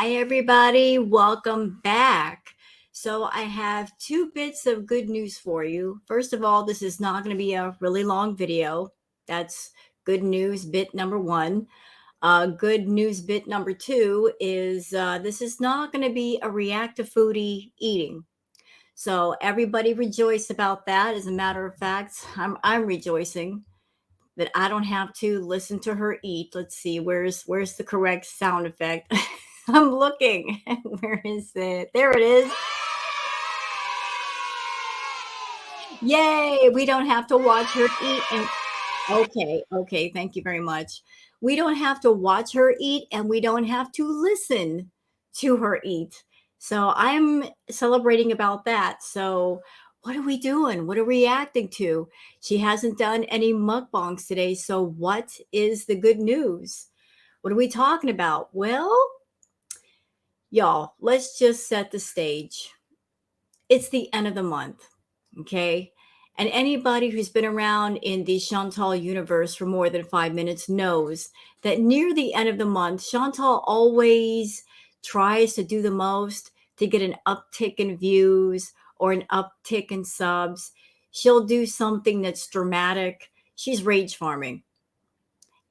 Hi, everybody. Welcome back. So, I have two bits of good news for you. First of all, this is not going to be a really long video. That's good news bit number one. Good news bit number two is this is not going to be a reactive foodie eating. So, everybody rejoice about that. As a matter of fact, I'm rejoicing that I don't have to listen to her eat. Let's see, where's the correct sound effect? I'm looking. Where is it? There it is. Yay! We don't have to watch her eat and okay, thank you very much. We don't have to watch her eat and we don't have to listen to her eat. So I'm celebrating about that. So what are we doing? What are we reacting to? She hasn't done any mukbangs today. So what is the good news? What are we talking about? Well, y'all, let's just set the stage. It's the end of the month, okay? And anybody who's been around in the Chantal universe for more than 5 minutes knows that near the end of the month, Chantal always tries to do the most to get an uptick in views or an uptick in subs. She'll do something that's dramatic. She's rage farming.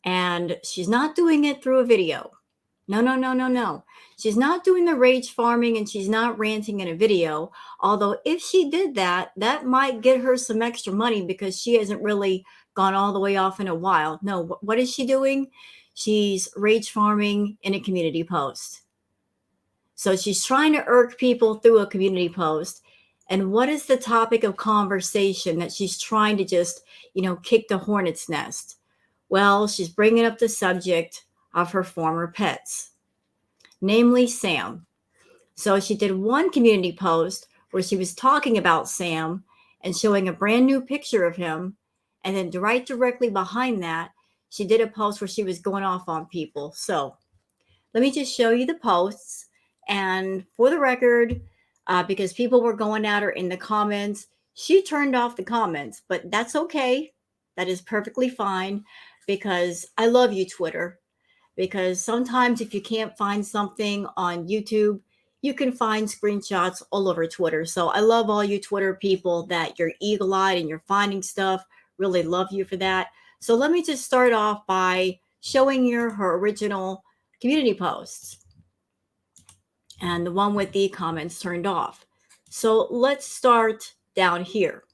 And she's not doing it through a video. No, no, no, no, no. She's not doing the rage farming and she's not ranting in a video. Although, if she did that, that might get her some extra money because she hasn't really gone all the way off in a while. No, what is she doing? She's rage farming in a community post. So she's trying to irk people through a community post. And what is the topic of conversation that she's trying to just, kick the hornet's nest? Well, she's bringing up the subject of her former pets, namely Sam. So she did one community post where she was talking about Sam and showing a brand new picture of him. And then right directly behind that, she did a post where she was going off on people. So let me just show you the posts. And for the record, because people were going at her in the comments, she turned off the comments, but that's okay. That is perfectly fine because I love you, Twitter. Because sometimes if you can't find something on YouTube, you can find screenshots all over Twitter. So I love all you Twitter people that you're eagle-eyed and you're finding stuff. Really love you for that. So let me just start off by showing you her original community posts and the one with the comments turned off. So let's start down here.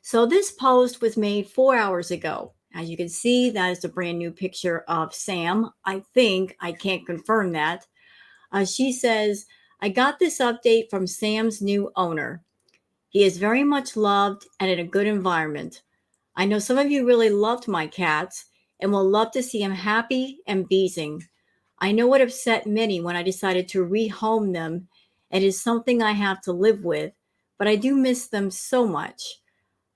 So this post was made 4 hours ago. As you can see, that is a brand new picture of Sam. I think, I can't confirm that. She says, I got this update from Sam's new owner. He is very much loved and in a good environment. I know some of you really loved my cats and will love to see him happy and beezing. I know it upset many when I decided to rehome them. It is something I have to live with, but I do miss them so much.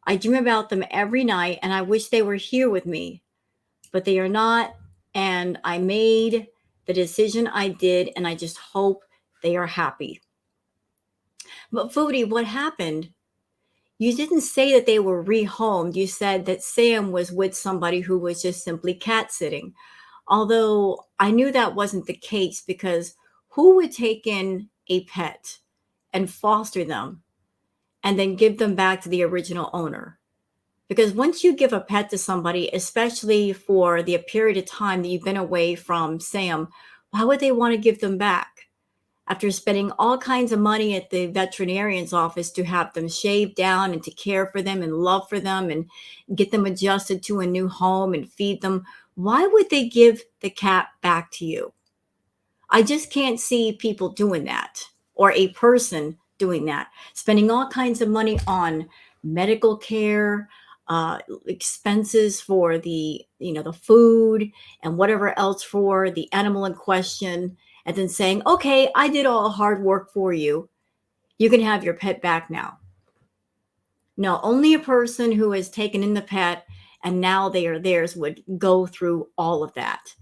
I dream about them every night and I wish they were here with me, but they are not. And I made the decision I did and I just hope they are happy. But Foodie, what happened? You didn't say that they were rehomed. You said that Sam was with somebody who was just simply cat sitting. Although I knew that wasn't the case because who would take in a pet and foster them and then give them back to the original owner? Because once you give a pet to somebody, especially for the period of time that you've been away from Sam, why would they want to give them back? After spending all kinds of money at the veterinarian's office to have them shaved down and to care for them and love for them and get them adjusted to a new home and feed them, why would they give the cat back to you? I just can't see people doing that or a person doing that, spending all kinds of money on medical care, expenses for the food and whatever else for the animal in question, and then saying, okay, I did all the hard work for you. You can have your pet back now. No, only a person who has taken in the pet and now they are theirs would go through all of that.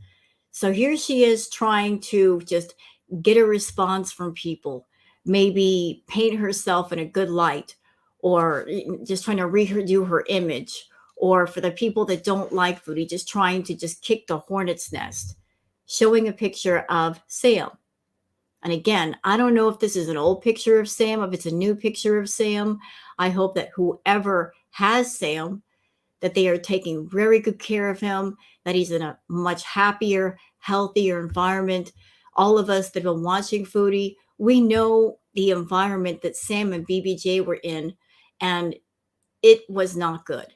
So here she is trying to just get a response from people, maybe paint herself in a good light, or just trying to redo her image, or for the people that don't like Foodie, just trying to just kick the hornet's nest, showing a picture of Sam. And again, I don't know if this is an old picture of Sam, if it's a new picture of Sam. I hope that whoever has Sam, that they are taking very good care of him, that he's in a much happier, healthier environment. All of us that have been watching Foodie, we know the environment that Sam and BBJ were in, and it was not good.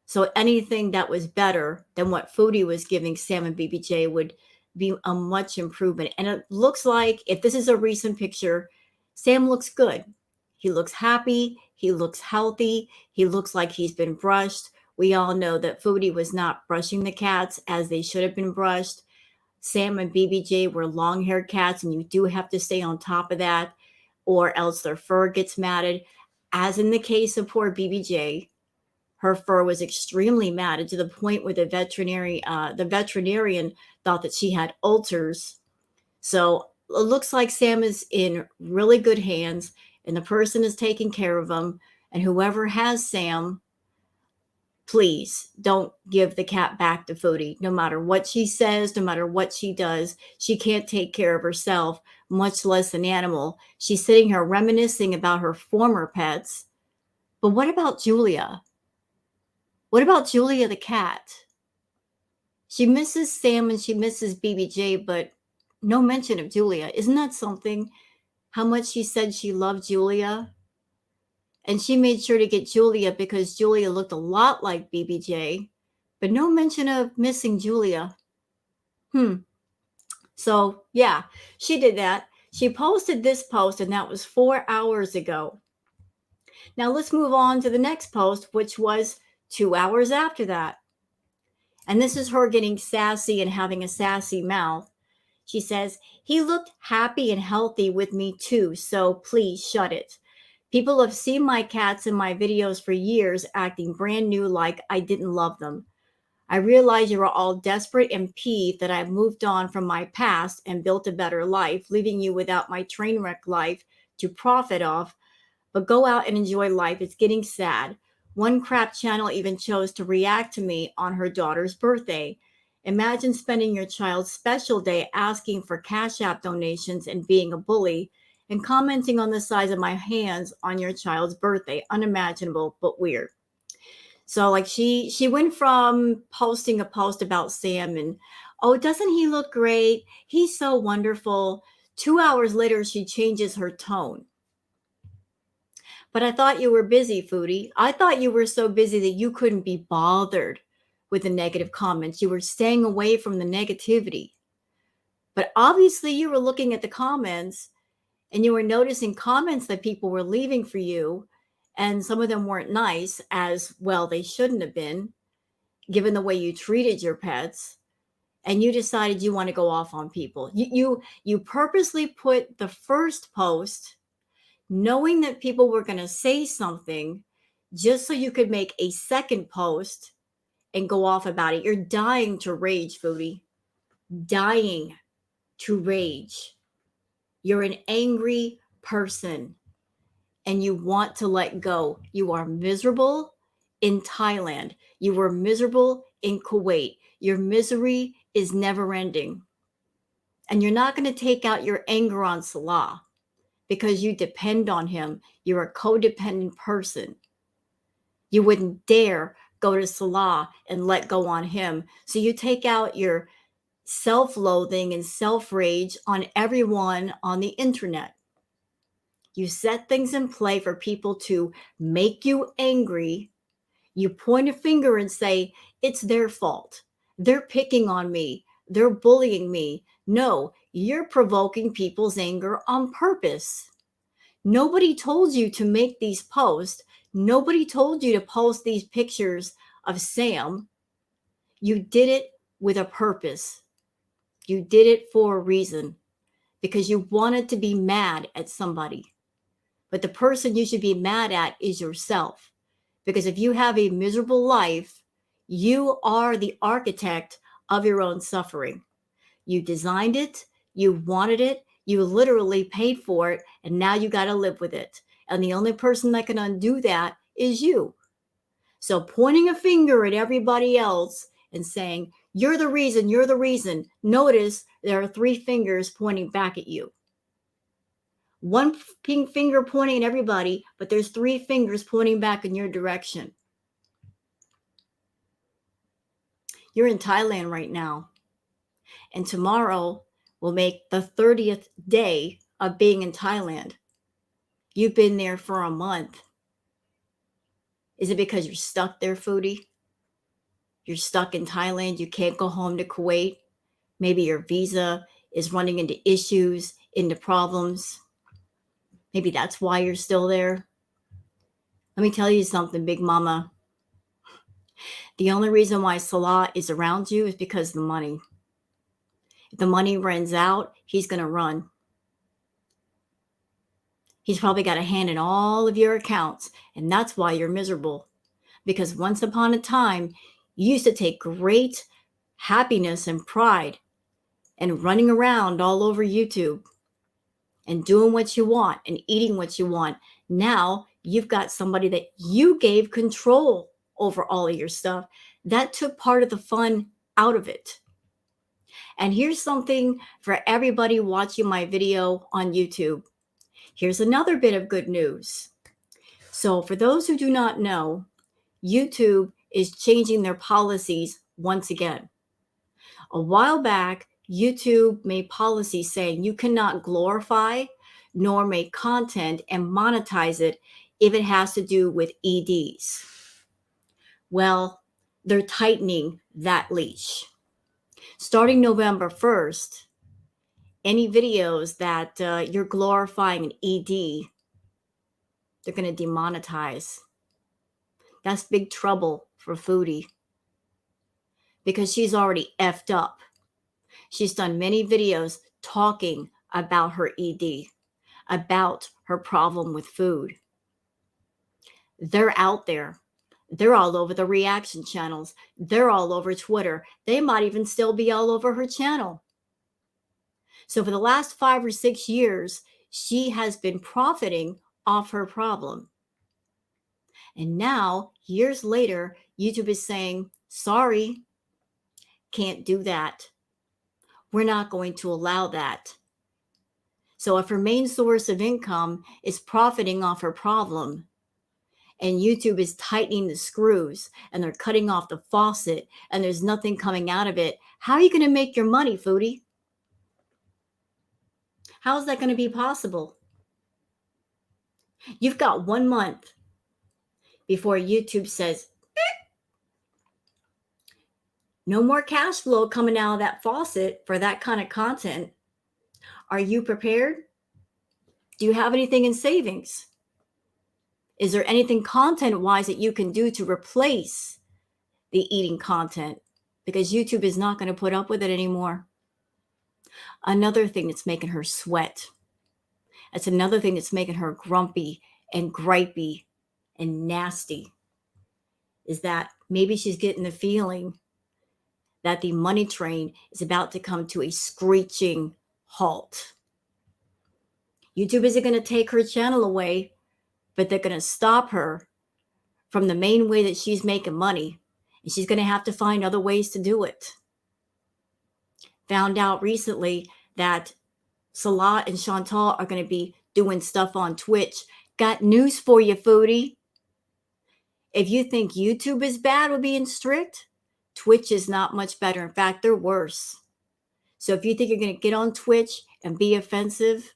So anything that was better than what Foodie was giving Sam and BBJ would be a much improvement. And it looks like, if this is a recent picture, Sam looks good. He looks happy. He looks healthy. He looks like he's been brushed. We all know that Foodie was not brushing the cats as they should have been brushed. Sam and BBJ were long-haired cats, and you do have to stay on top of that, or else their fur gets matted. As in the case of poor BBJ, her fur was extremely matted to the point where the veterinarian thought that she had ulcers. So it looks like Sam is in really good hands, and the person is taking care of him. And whoever has Sam, please don't give the cat back to Foodie. No matter what she says, no matter what she does, she can't take care of herself, much less an animal. She's sitting here reminiscing about her former pets. But what about Julia? What about Julia the cat? She misses Sam and she misses BBJ, but no mention of Julia. Isn't that something? How much she said she loved Julia? And she made sure to get Julia because Julia looked a lot like BBJ, but no mention of missing Julia. So, yeah, she did that. She posted this post, and that was 4 hours ago. Now, let's move on to the next post, which was 2 hours after that. And this is her getting sassy and having a sassy mouth. She says, "He looked happy and healthy with me too, so please shut it. People have seen my cats in my videos for years acting brand new like I didn't love them. I realize you are all desperate and peeved that I've moved on from my past and built a better life, leaving you without my train wreck life to profit off. But go out and enjoy life. It's getting sad. One crap channel even chose to react to me on her daughter's birthday. Imagine spending your child's special day asking for Cash App donations and being a bully and commenting on the size of my hands on your child's birthday. Unimaginable, but weird." So like she went from posting a post about Sam and, "Oh, doesn't he look great? He's so wonderful." 2 hours later, she changes her tone. "But I thought you were busy, Foodie. I thought you were so busy that you couldn't be bothered with the negative comments. You were staying away from the negativity. But obviously you were looking at the comments and you were noticing comments that people were leaving for you, and some of them weren't nice, as well they shouldn't have been, given the way you treated your pets, and you decided you want to go off on people. You purposely put the first post knowing that people were going to say something just so you could make a second post and go off about it. You're dying to rage, Foodie. Dying to rage. You're an angry person and you want to let go. You are miserable in Thailand. You were miserable in Kuwait. Your misery is never ending. And you're not going to take out your anger on Salah because you depend on him. You're a codependent person. You wouldn't dare go to Salah and let go on him. So you take out your self-loathing and self-rage on everyone on the internet. You set things in play for people to make you angry. You point a finger and say, it's their fault. They're picking on me. They're bullying me. No, you're provoking people's anger on purpose. Nobody told you to make these posts. Nobody told you to post these pictures of Sam. You did it with a purpose. You did it for a reason because you wanted to be mad at somebody. But the person you should be mad at is yourself. Because if you have a miserable life, you are the architect of your own suffering. You designed it, you wanted it, you literally paid for it, and now you got to live with it. And the only person that can undo that is you. So pointing a finger at everybody else and saying, you're the reason, notice there are 3 fingers pointing back at you. One pink finger pointing at everybody, but there's 3 fingers pointing back in your direction. You're in Thailand right now, and tomorrow will make the 30th day of being in Thailand. You've been there for a month. Is it because you're stuck there, foodie? You're stuck in Thailand. You can't go home to Kuwait. Maybe your visa is running into issues, into problems. Maybe that's why you're still there. Let me tell you something, Big Mama. The only reason why Salah is around you is because of the money. If the money runs out, he's going to run. He's probably got a hand in all of your accounts, and that's why you're miserable. Because once upon a time, you used to take great happiness and pride and running around all over YouTube and doing what you want and eating what you want. Now you've got somebody that you gave control over all of your stuff. That took part of the fun out of it. And here's something for everybody watching my video on YouTube. Here's another bit of good news. So for those who do not know, YouTube is changing their policies once again. A while back, YouTube made policies saying you cannot glorify nor make content and monetize it if it has to do with EDs. Well, they're tightening that leash. Starting November 1st, any videos that you're glorifying an ED, they're going to demonetize. That's big trouble for Foodie because she's already effed up. She's done many videos talking about her ED, about her problem with food. They're out there. They're all over the reaction channels. They're all over Twitter. They might even still be all over her channel. So for the last 5 or 6 years, she has been profiting off her problem. And now, years later, YouTube is saying, sorry, can't do that. We're not going to allow that. So if her main source of income is profiting off her problem, and YouTube is tightening the screws and they're cutting off the faucet and there's nothing coming out of it, how are you going to make your money, Foodie? How is that going to be possible? You've got 1 month before YouTube says, no more cash flow coming out of that faucet for that kind of content. Are you prepared? Do you have anything in savings? Is there anything content-wise that you can do to replace the eating content? Because YouTube is not going to put up with it anymore. Another thing that's making her sweat. That's another thing that's making her grumpy and gripey and nasty is that maybe she's getting the feeling that the money train is about to come to a screeching halt. YouTube isn't going to take her channel away, but they're going to stop her from the main way that she's making money, and she's going to have to find other ways to do it. Found out recently that Salah and Chantal are going to be doing stuff on Twitch. Got news for you, Foodie. If you think YouTube is bad with being strict, Twitch is not much better. In fact, they're worse. So if you think you're going to get on Twitch and be offensive,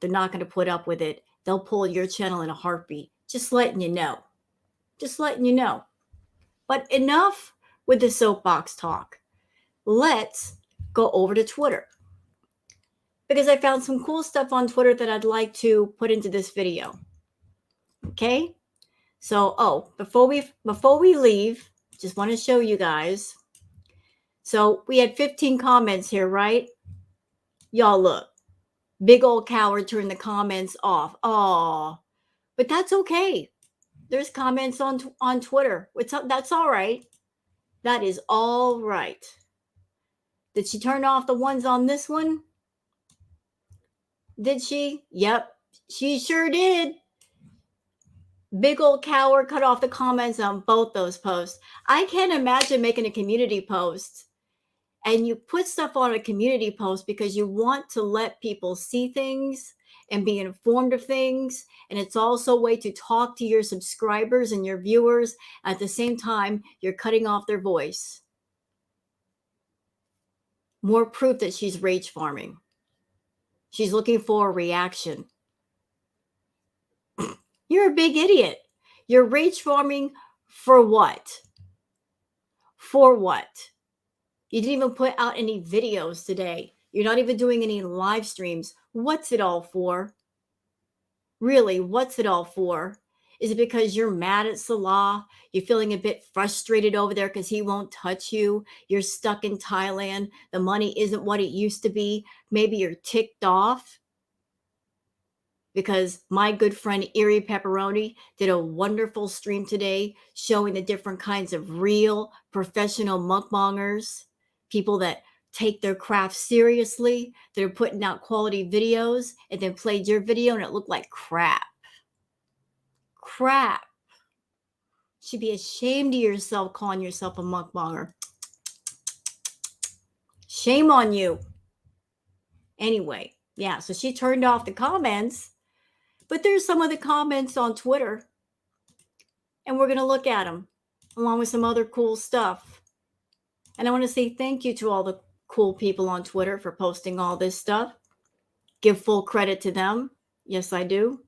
they're not going to put up with it. They'll pull your channel in a heartbeat. Just letting you know. Just letting you know. But enough with the soapbox talk. Let's go over to Twitter. Because I found some cool stuff on Twitter that I'd like to put into this video. Okay? So, before we leave, just want to show you guys. So, we had 15 comments here, right? Y'all look. Big old coward turned the comments off. Oh, but that's okay. There's comments on Twitter. That's all right. That is all right. Did she turn off the ones on this one? Did she? Yep, she sure did. Big old coward cut off the comments on both those posts. I can't imagine making a community post and you put stuff on a community post because you want to let people see things and be informed of things. And it's also a way to talk to your subscribers and your viewers. At the same time, you're cutting off their voice. More proof that she's rage farming. She's looking for a reaction. You're a big idiot. You're rage farming for what? For what? You didn't even put out any videos today. You're not even doing any live streams. What's it all for? Really, what's it all for? Is it because you're mad at Salah? You're feeling a bit frustrated over there because he won't touch you? You're stuck in Thailand. The money isn't what it used to be. Maybe you're ticked off because my good friend Erie Pepperoni did a wonderful stream today showing the different kinds of real professional mukbangers, people that take their craft seriously, that are putting out quality videos, and then played your video and it looked like crap. Crap. Should be ashamed of yourself calling yourself a mukbanger. Shame on you. Anyway, yeah, so she turned off the comments. But there's some of the comments on Twitter, and we're going to look at them along with some other cool stuff. And I want to say thank you to all the cool people on Twitter for posting all this stuff. Give full credit to them. Yes, I do.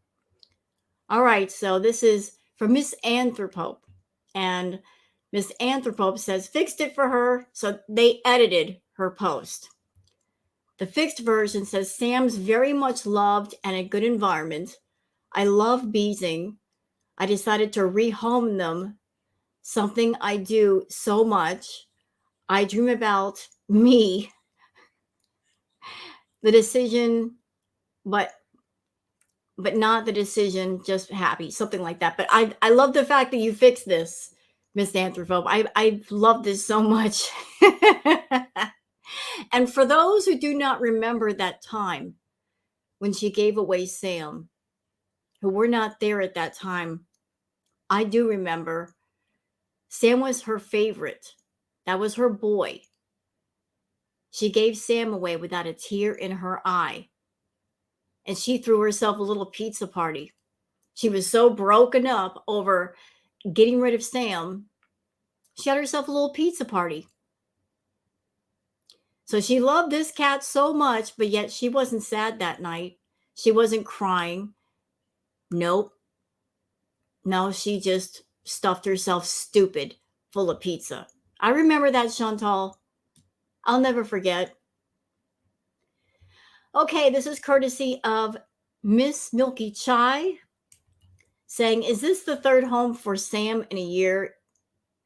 All right, so this is from Miss Anthropope. And Miss Anthropope says, fixed it for her. So they edited her post. The fixed version says, Sam's very much loved and a good environment. I love beesing. I decided to rehome them, something I do so much. I dream about me, the decision, but not the decision, just happy, something like that. But I love the fact that you fixed this, Miss Anthrophobe. I love this so much. And for those who do not remember that time when she gave away Sam, who were not there at that time, I do remember. Sam was her favorite. That was her boy. She gave Sam away without a tear in her eye. And she threw herself a little pizza party. She was so broken up over getting rid of Sam, she had herself a little pizza party. So she loved this cat so much, but yet she wasn't sad that night. She wasn't crying. Nope. No, she just stuffed herself stupid full of pizza. I remember that, Chantal. I'll never forget. Okay, this is courtesy of Miss Milky Chai saying, is this the third home for Sam in a year?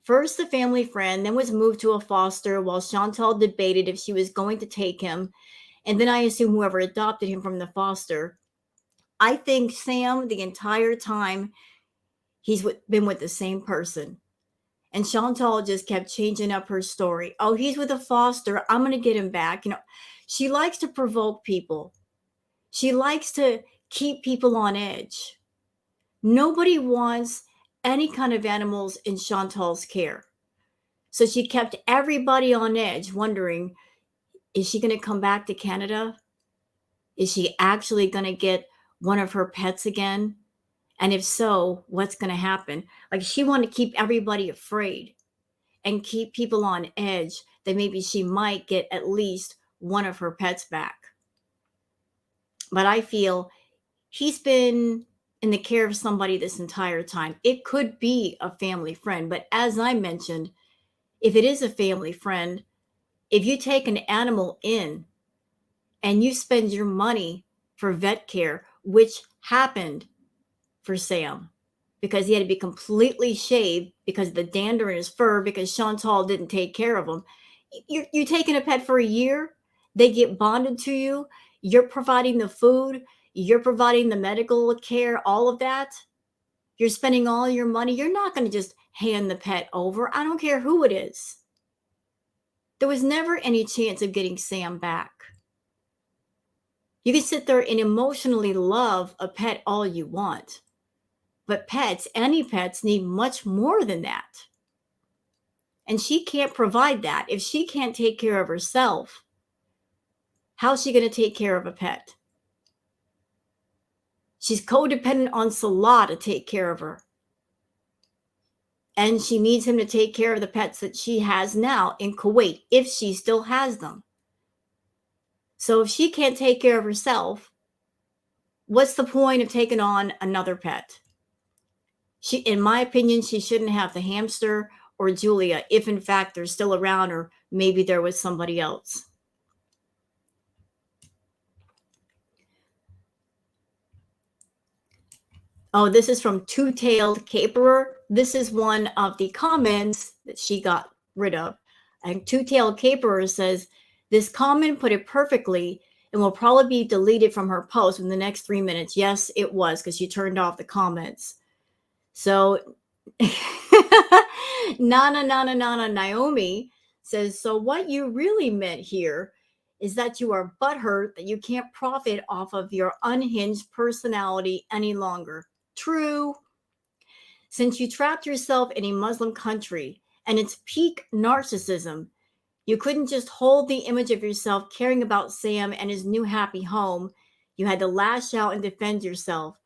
First a family friend, then was moved to a foster while Chantal debated if she was going to take him. And then I assume whoever adopted him from the foster. I think Sam, the entire time, he's been with the same person. And Chantal just kept changing up her story. Oh, he's with a foster. I'm going to get him back. You know, she likes to provoke people. She likes to keep people on edge. Nobody wants any kind of animals in Chantal's care. So she kept everybody on edge, wondering, is she going to come back to Canada? Is she actually going to get one of her pets again? And if so, what's going to happen? Like, she wanted to keep everybody afraid and keep people on edge that maybe she might get at least one of her pets back. But I feel he's been in the care of somebody this entire time. It could be a family friend, but as I mentioned, if it is a family friend, if you take an animal in and you spend your money for vet care, which happened for Sam, because he had to be completely shaved because of the dander in his fur, because Chantal didn't take care of him. You're taking a pet for a year, they get bonded to you, you're providing the food, you're providing the medical care, all of that. You're spending all your money. You're not going to just hand the pet over. I don't care who it is. There was never any chance of getting Sam back. You can sit there and emotionally love a pet all you want. But pets, any pets, need much more than that. And she can't provide that. If she can't take care of herself, how's she going to take care of a pet? She's codependent on Salah to take care of her. And she needs him to take care of the pets that she has now in Kuwait, if she still has them. So if she can't take care of herself, what's the point of taking on another pet? In my opinion, she shouldn't have the hamster or Julia, if in fact they're still around, or maybe there was somebody else. Oh, this is from Two-Tailed Caperer. This is one of the comments that she got rid of. And Two-Tailed Caperer says, this comment put it perfectly and will probably be deleted from her post in the next 3 minutes. Yes, it was, because she turned off the comments. So Nana Naomi says, so what you really meant here is that you are butthurt that you can't profit off of your unhinged personality any longer. True. Since you trapped yourself in a Muslim country and its peak narcissism, you couldn't just hold the image of yourself caring about Sam and his new happy home. You had to lash out and defend yourself.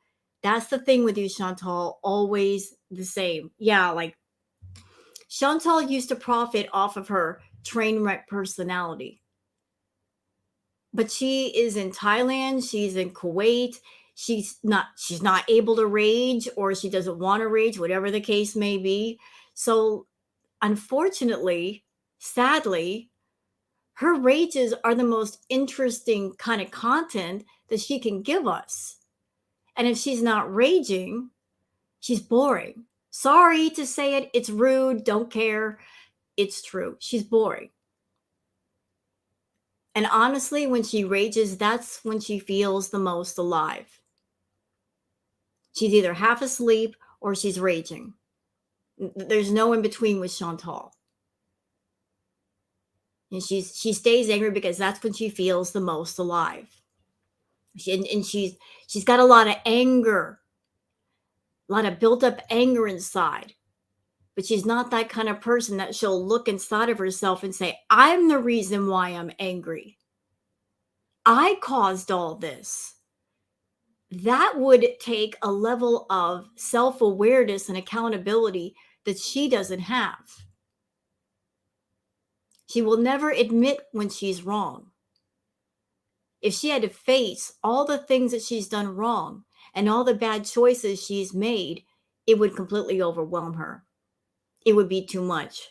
That's the thing with you, Chantal, always the same. Yeah, like Chantal used to profit off of her train wreck personality. But she is in Thailand, she's in Kuwait, she's not able to rage, or she doesn't want to rage, whatever the case may be. So unfortunately, sadly, her rages are the most interesting kind of content that she can give us. And if she's not raging, she's boring. Sorry to say it, it's rude, don't care. It's true. She's boring. And honestly, when she rages, that's when she feels the most alive. She's either half asleep or she's raging. There's no in between with Chantal. And she stays angry because that's when she feels the most alive. She's got a lot of anger, a lot of built up anger inside. But she's not that kind of person that she'll look inside of herself and say, I'm the reason why I'm angry. I caused all this. That would take a level of self-awareness and accountability that she doesn't have. She will never admit when she's wrong. If she had to face all the things that she's done wrong and all the bad choices she's made, it would completely overwhelm her. It would be too much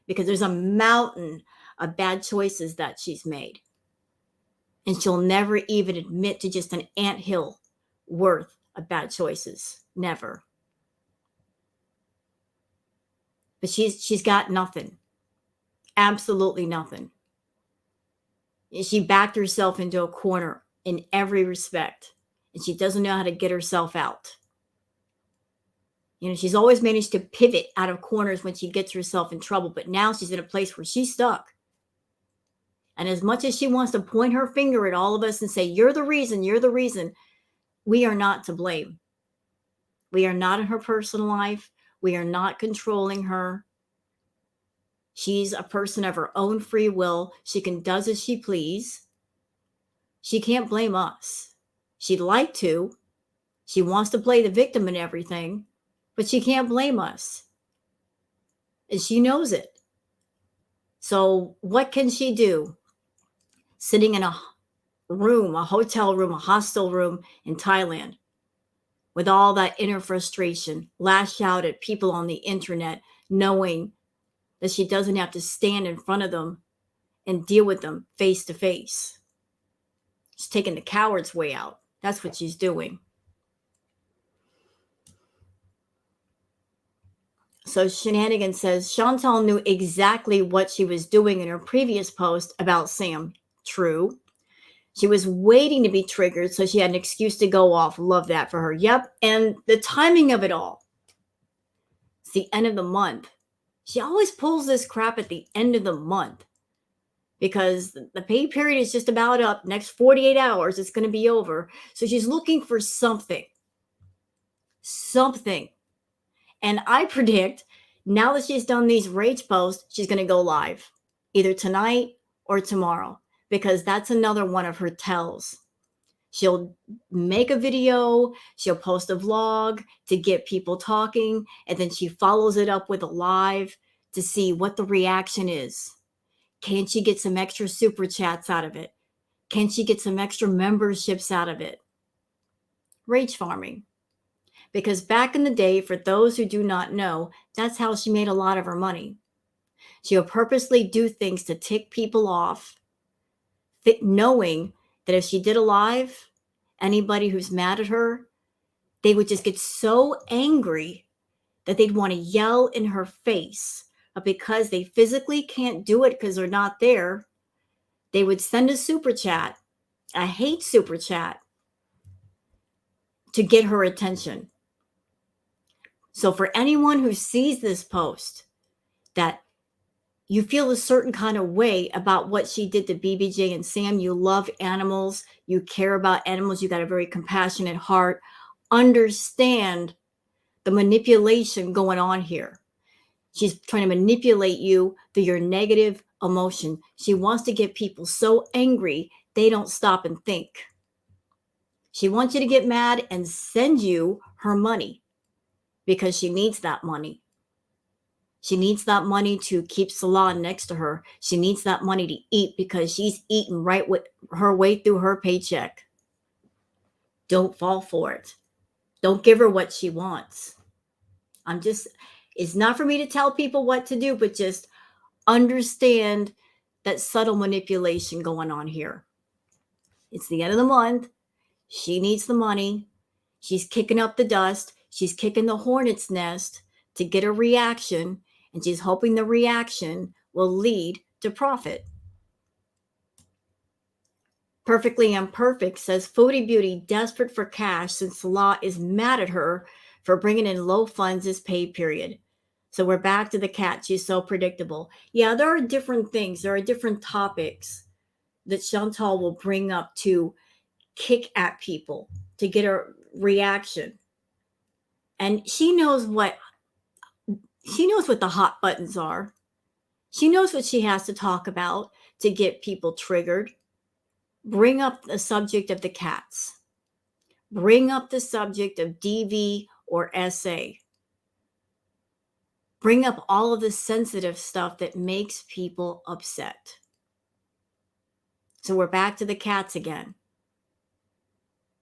because there's a mountain of bad choices that she's made. And she'll never even admit to just an anthill worth of bad choices. Never. But she's got nothing. Absolutely nothing. She backed herself into a corner in every respect. And she doesn't know how to get herself out. She's always managed to pivot out of corners when she gets herself in trouble. But now she's in a place where she's stuck. And as much as she wants to point her finger at all of us and say, you're the reason, we are not to blame. We are not in her personal life. We are not controlling her. She's a person of her own free will. She can do as she please. She can't blame us. She'd like to. She wants to play the victim and everything, but she can't blame us. And she knows it. So what can she do? Sitting in a room, a hotel room, a hostel room in Thailand with all that inner frustration, lash out at people on the internet, knowing that she doesn't have to stand in front of them and deal with them face to face. She's taking the coward's way out. That's what she's doing. So Shenanigan says, Chantal knew exactly what she was doing in her previous post about Sam. True. She was waiting to be triggered, so she had an excuse to go off. Love that for her. Yep. And the timing of it all. It's the end of the month. She always pulls this crap at the end of the month because the pay period is just about up. Next 48 hours, it's going to be over. So she's looking for something. And I predict now that she's done these rage posts, she's going to go live either tonight or tomorrow, because that's another one of her tells. She'll make a video, she'll post a vlog to get people talking, and then she follows it up with a live to see what the reaction is. Can she get some extra super chats out of it? Can she get some extra memberships out of it? Rage farming. Because back in the day, for those who do not know, that's how she made a lot of her money. She'll purposely do things to tick people off, knowing that if she did a live, anybody who's mad at her, they would just get so angry that they'd want to yell in her face. But because they physically can't do it because they're not there, they would send a super chat. I hate super chat to get her attention. So for anyone who sees this post that you feel a certain kind of way about what she did to BBJ and Sam, you love animals, you care about animals, you got a very compassionate heart, understand the manipulation going on here. She's trying to manipulate you through your negative emotion. She wants to get people so angry they don't stop and think. She wants you to get mad and send you her money because she needs that money. She needs that money to keep Salon next to her. She needs that money to eat because she's eating right with her way through her paycheck. Don't fall for it. Don't give her what she wants. It's not for me to tell people what to do, but just understand that subtle manipulation going on here. It's the end of the month. She needs the money. She's kicking up the dust. She's kicking the hornet's nest to get a reaction, and she's hoping the reaction will lead to profit. Perfectly Imperfect says Foodie Beauty desperate for cash since Salah is mad at her for bringing in low funds this pay period. So we're back to the cat. She's so predictable. Yeah, there are different things. There are different topics that Chantal will bring up to kick at people to get a reaction. And she knows what the hot buttons are. She knows what she has to talk about to get people triggered. Bring up the subject of the cats. Bring up the subject of DV or SA. Bring up all of the sensitive stuff that makes people upset. So we're back to the cats again.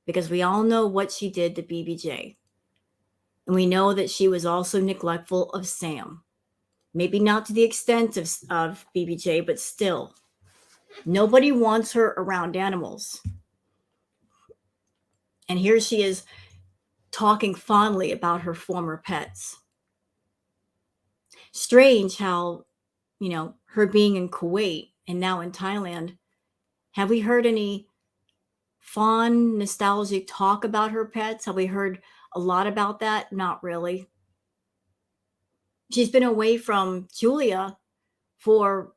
Because we all know what she did to BBJ. And we know that she was also neglectful of Sam. Maybe not to the extent of BBJ, but still. Nobody wants her around animals. And here she is talking fondly about her former pets. Strange how, her being in Kuwait and now in Thailand, have we heard any fond, nostalgic talk about her pets? Have we heard a lot about that? Not really. She's been away from Julia for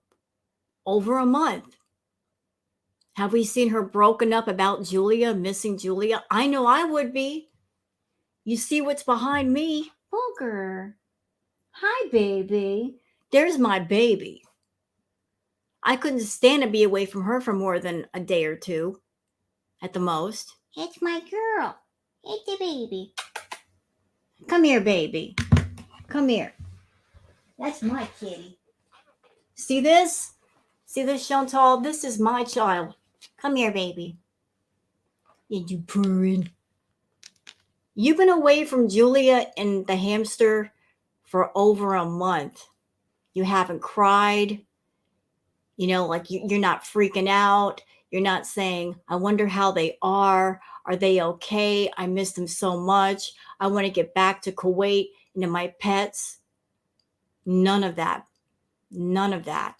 over a month. Have we seen her broken up about Julia, missing Julia? I know I would be. You see what's behind me? Booger. Hi, baby. There's my baby. I couldn't stand to be away from her for more than a day or two at the most. It's my girl. It's the baby. Come here, baby. Come here. That's my kitty. See this? See this, Chantal? This is my child. Come here, baby. You purring. You've been away from Julia and the hamster for over a month. You haven't cried. You're not freaking out. You're not saying, I wonder how they are. Are they okay? I miss them so much. I want to get back to Kuwait and to my pets. None of that. None of that.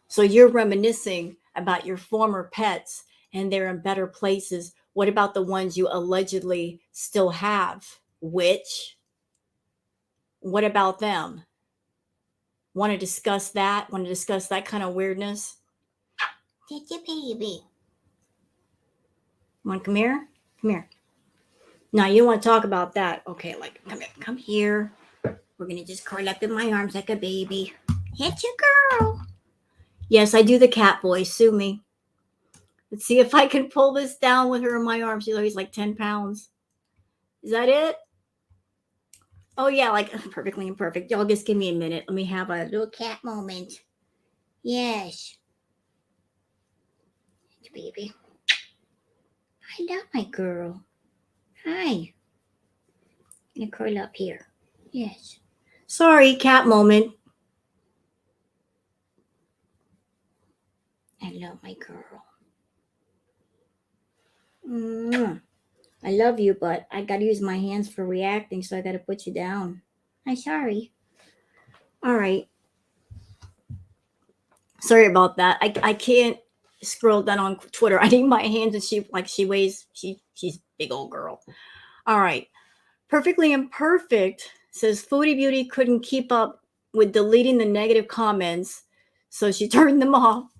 So you're reminiscing about your former pets and they're in better places. What about the ones you allegedly still have? What about them? Want to discuss that? Want to discuss that kind of weirdness? Get your baby. Want to come here? Come here. No, you don't want to talk about that. Okay, come here. Come here. We're going to just curl up in my arms like a baby. Hit your girl. Yes, I do the cat voice. Sue me. Let's see if I can pull this down with her in my arms. She's always like 10 pounds. Is that it? Oh, yeah, like perfectly imperfect. Y'all just give me a minute. Let me have a little cat moment. Yes. Baby. I love my girl. Hi. I'm gonna curl up here. Yes. Sorry, cat moment. I love my girl. I love you, but I gotta use my hands for reacting, so I gotta put you down. I'm sorry. All right. Sorry about that. I can't scroll down on Twitter. I need my hands, and she's big old girl. All right. Perfectly Imperfect says Foodie Beauty couldn't keep up with deleting the negative comments, so she turned them off.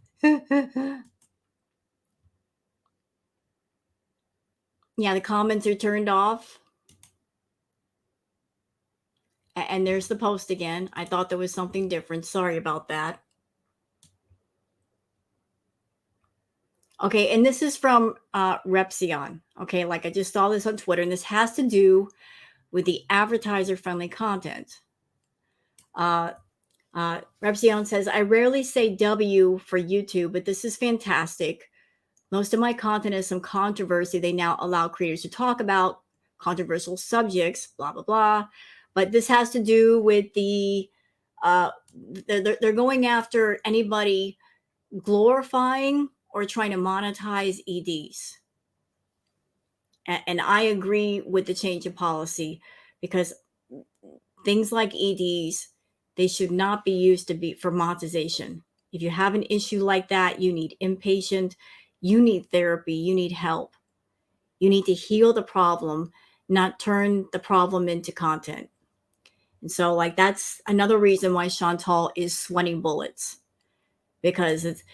Yeah, the comments are turned off. And there's the post again. I thought there was something different. Sorry about that. Okay, and this is from Repsion. Okay, like I just saw this on Twitter, and this has to do with the advertiser-friendly content. Repsion says, I rarely say W for YouTube, but this is fantastic. Most of my content is some controversy they now allow creators to talk about, controversial subjects, blah, blah, blah. But this has to do with they're going after anybody glorifying or trying to monetize EDs. And I agree with the change in policy, because things like EDs, they should not be used to be for monetization. If you have an issue like that, you need inpatient, you need therapy, you need help. You need to heal the problem, not turn the problem into content. And so, like, that's another reason why Chantal is sweating bullets, because it's,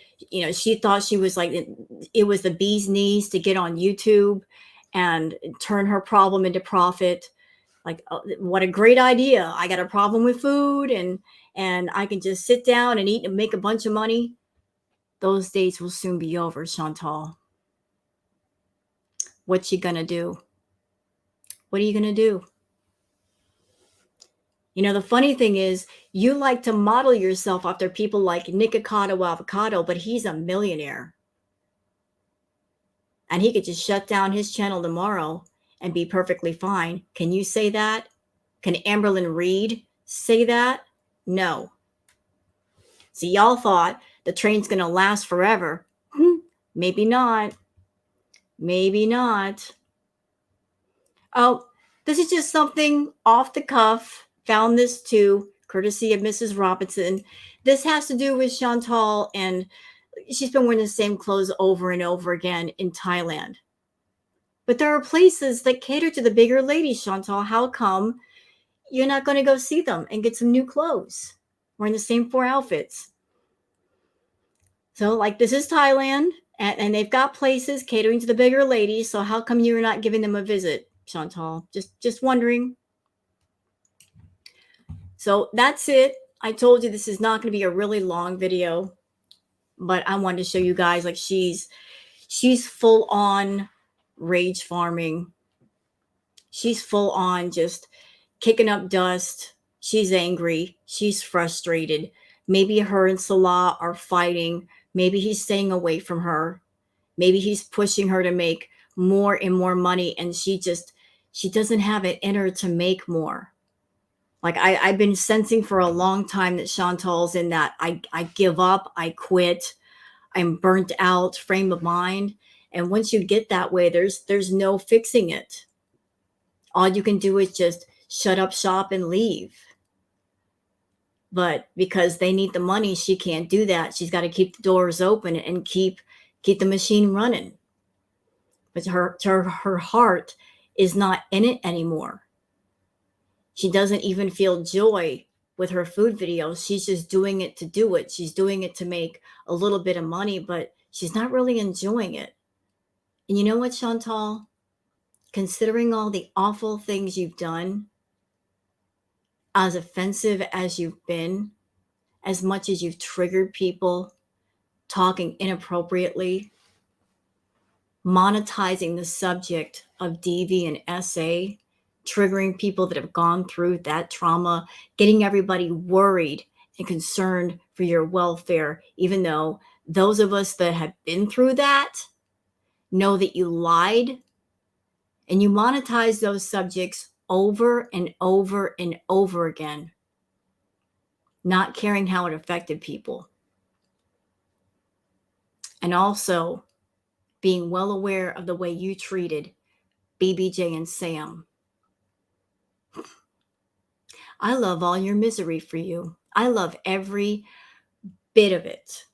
she thought she was like, it was the bee's knees to get on YouTube and turn her problem into profit. Like, oh, what a great idea. I got a problem with food, and I can just sit down and eat and make a bunch of money. Those days will soon be over, Chantal. What's you gonna do? What are you gonna do? The funny thing is, you like to model yourself after people like Nikocado Avocado, but he's a millionaire. And he could just shut down his channel tomorrow and be perfectly fine. Can you say that? Can Amberlyn Reed say that? No. See, y'all thought the train's going to last forever. Maybe not. Maybe not. Oh, this is just something off the cuff. Found this too, courtesy of Mrs. Robinson. This has to do with Chantal, and she's been wearing the same clothes over and over again in Thailand. But there are places that cater to the bigger ladies, Chantal. How come you're not going to go see them and get some new clothes? Wearing the same 4 outfits. So, like, this is Thailand, and they've got places catering to the bigger ladies. So how come you're not giving them a visit, Chantal? Just wondering. So that's it. I told you this is not going to be a really long video, but I wanted to show you guys, like, she's full on rage farming. She's full on just kicking up dust. She's angry. She's frustrated. Maybe her and Salah are fighting. Maybe he's staying away from her. Maybe he's pushing her to make more and more money, and she doesn't have it in her to make more. Like, I've been sensing for a long time that Chantal's in that I give up, I quit, I'm burnt out frame of mind. And once you get that way, there's no fixing it. All you can do is just shut up shop and leave. But because they need the money, she can't do that. She's got to keep the doors open and keep the machine running. But her heart is not in it anymore. She doesn't even feel joy with her food videos. She's just doing it to do it. She's doing it to make a little bit of money, but she's not really enjoying it. And you know what, Chantal? Considering all the awful things you've done, as offensive as you've been, as much as you've triggered people, talking inappropriately, monetizing the subject of DV and SA, triggering people that have gone through that trauma, getting everybody worried and concerned for your welfare, even though those of us that have been through that know that you lied, and you monetize those subjects over and over and over again, not caring how it affected people. And also being well aware of the way you treated BBJ and Sam. I love all your misery for you. I love every bit of it.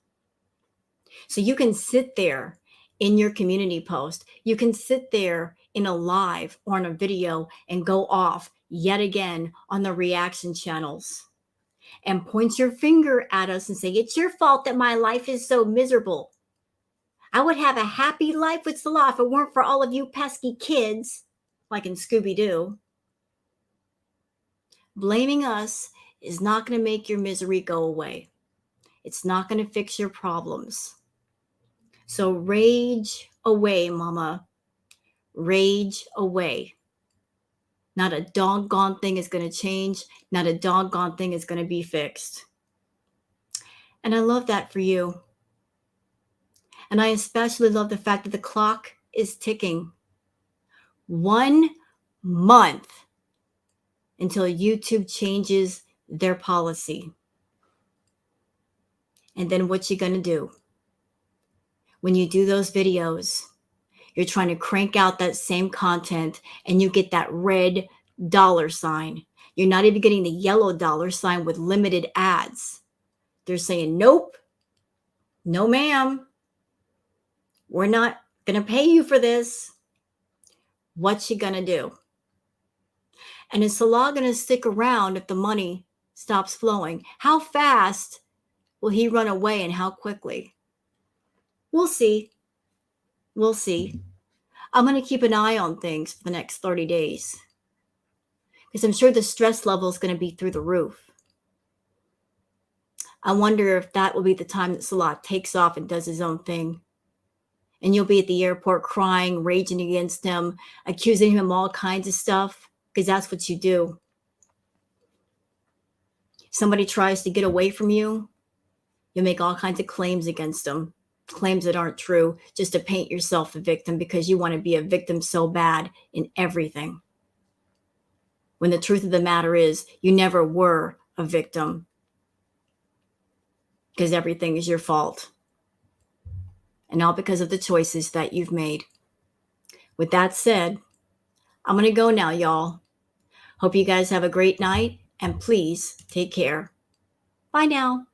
So you can sit there in your community post. You can sit there in a live or in a video and go off yet again on the reaction channels and point your finger at us and say, it's your fault that my life is so miserable. I would have a happy life with Salah if it weren't for all of you pesky kids, like in Scooby-Doo. Blaming us is not going to make your misery go away. It's not going to fix your problems. So rage away, mama. Rage away. Not a doggone thing is going to change. Not a doggone thing is going to be fixed. And I love that for you. And I especially love the fact that the clock is ticking. 1 month until YouTube changes their policy. And then what you going to do? When you do those videos, you're trying to crank out that same content and you get that red $sign. You're not even getting the yellow $sign with limited ads. They're saying, nope, no ma'am, we're not going to pay you for this. What's she going to do? And is Salah going to stick around if the money stops flowing? How fast will he run away and how quickly? We'll see. We'll see. I'm going to keep an eye on things for the next 30 days because I'm sure the stress level is going to be through the roof. I wonder if that will be the time that Salah takes off and does his own thing. And you'll be at the airport crying, raging against him, accusing him of all kinds of stuff, because that's what you do. Somebody tries to get away from you, you make all kinds of claims against them, claims that aren't true, just to paint yourself a victim because you want to be a victim so bad in everything. When the truth of the matter is, you never were a victim because everything is your fault. And all because of the choices that you've made. With that said, I'm going to go now, y'all. Hope you guys have a great night, and please take care. Bye now.